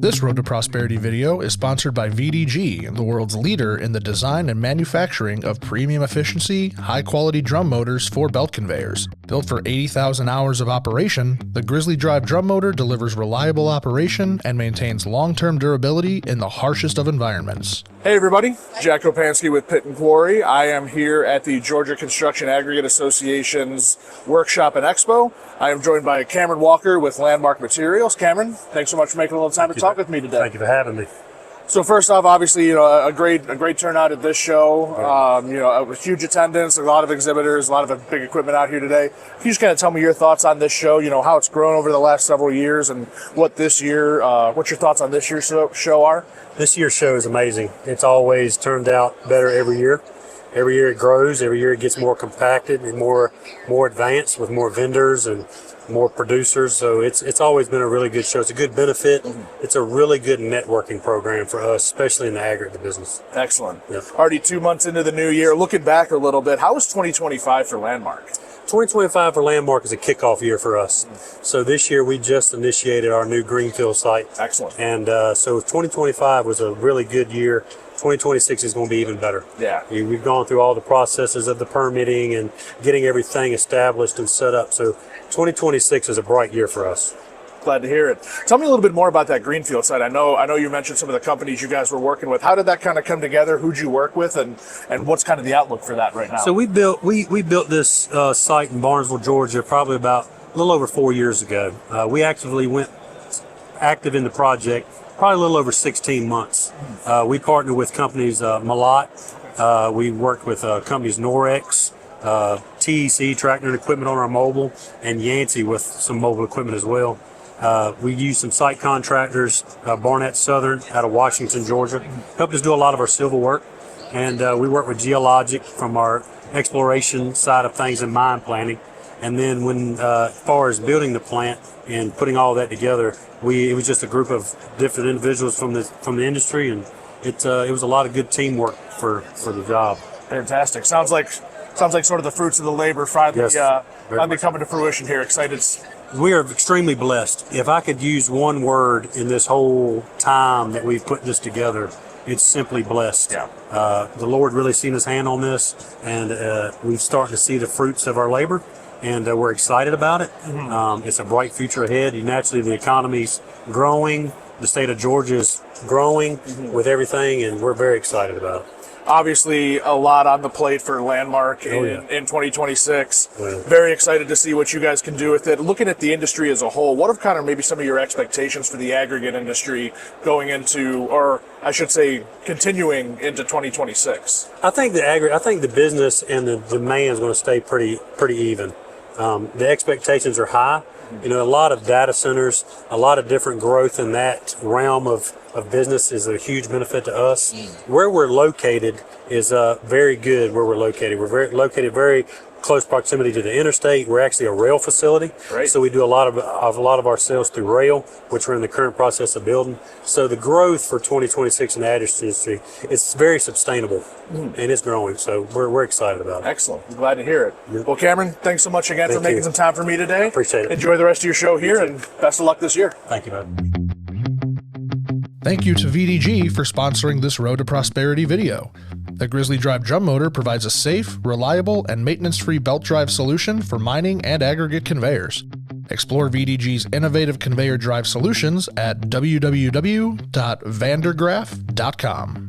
This Road to Prosperity video is sponsored by VDG, the world's leader in the design and manufacturing of premium efficiency, high-quality drum motors for belt conveyors. Built for 80,000 hours of operation, the Grizzly Drive drum motor delivers reliable operation and maintains long-term durability in the harshest of environments. Hey everybody, Jack Kopansky with Pitt and Quarry. I am here at the Georgia Construction Aggregate Association's workshop and Expo. I am joined by Cameron Walker with Landmark Materials. Cameron, thanks so much for making a little time to talk with me today. Thank you for having me. So first off, obviously, a great turnout at this show. A huge attendance, a lot of exhibitors, a lot of big equipment out here today. Can you just kind of tell me your thoughts on this show? How it's grown over the last several years, and what your thoughts on this year's show are? This year's show is amazing. It's always turned out better every year. Every year it grows. Every year it gets more compacted and more advanced with more vendors and more producers. So it's always been a really good show. It's a good benefit. It's a really good networking program for us, especially in the aggregate business. Excellent. Yeah. Already 2 months into the new year. Looking back a little bit, how was 2025 for Landmark? 2025 for Landmark is a kickoff year for us. So this year we just initiated our new greenfield site. Excellent. And so 2025 was a really good year. 2026 is going to be even better. Yeah. We've gone through all the processes of the permitting and getting everything established and set up. So 2026 is a bright year for us. Glad to hear it. Tell me a little bit more about that greenfield site. I know you mentioned some of the companies you guys were working with. How did that kind of come together? Who'd you work with, and what's kind of the outlook for that right now? So we built this site in Barnesville, Georgia, probably about a little over 4 years ago. We actively went active in the project probably a little over 16 months. We partnered with companies Malott. We worked with companies Norex, TEC, Tractor and Equipment on our mobile, and Yancey with some mobile equipment as well. We used some site contractors, Barnett Southern out of Washington, Georgia, helped us do a lot of our civil work. And we worked with Geologic from our exploration side of things and mine planning. And then as far as building the plant and putting all that together, it was just a group of different individuals from the industry, and it was a lot of good teamwork for the job. Fantastic. Sounds like sort of the fruits of the labor finally coming to fruition here. Excited. We are extremely blessed. If I could use one word in this whole time that we've put this together, it's simply blessed. Yeah. The Lord really seen His hand on this, and we've started to see the fruits of our labor, and we're excited about it. It's a bright future ahead. Naturally, the economy's growing. The state of Georgia is growing with everything, and we're very excited about it. Obviously, a lot on the plate for Landmark in 2026. Very excited to see what you guys can do with it. Looking at the industry as a whole, what are kind of maybe some of your expectations for the aggregate industry going into, or I should say, continuing into 2026? I think the business and the demand is going to stay pretty even. The expectations are high. A lot of data centers, a lot of different growth in that realm of business is a huge benefit to us. Where we're located is very good. We're located very close proximity to the interstate. We're actually a rail facility, right. So we do a lot of our sales through rail, which we're in the current process of building. So the growth for 2026 in the industry is very sustainable, and it's growing. So we're excited about it. Excellent. I'm glad to hear it. Yeah. Well, Cameron, thanks so much again for making some time for me today. Appreciate it. Enjoy the rest of your show here, and best of luck this year. Thank you, man. Thank you to VDG for sponsoring this Road to Prosperity video. The Grizzly Drive drum motor provides a safe, reliable, and maintenance-free belt drive solution for mining and aggregate conveyors. Explore VDG's innovative conveyor drive solutions at www.vandergraaf.com.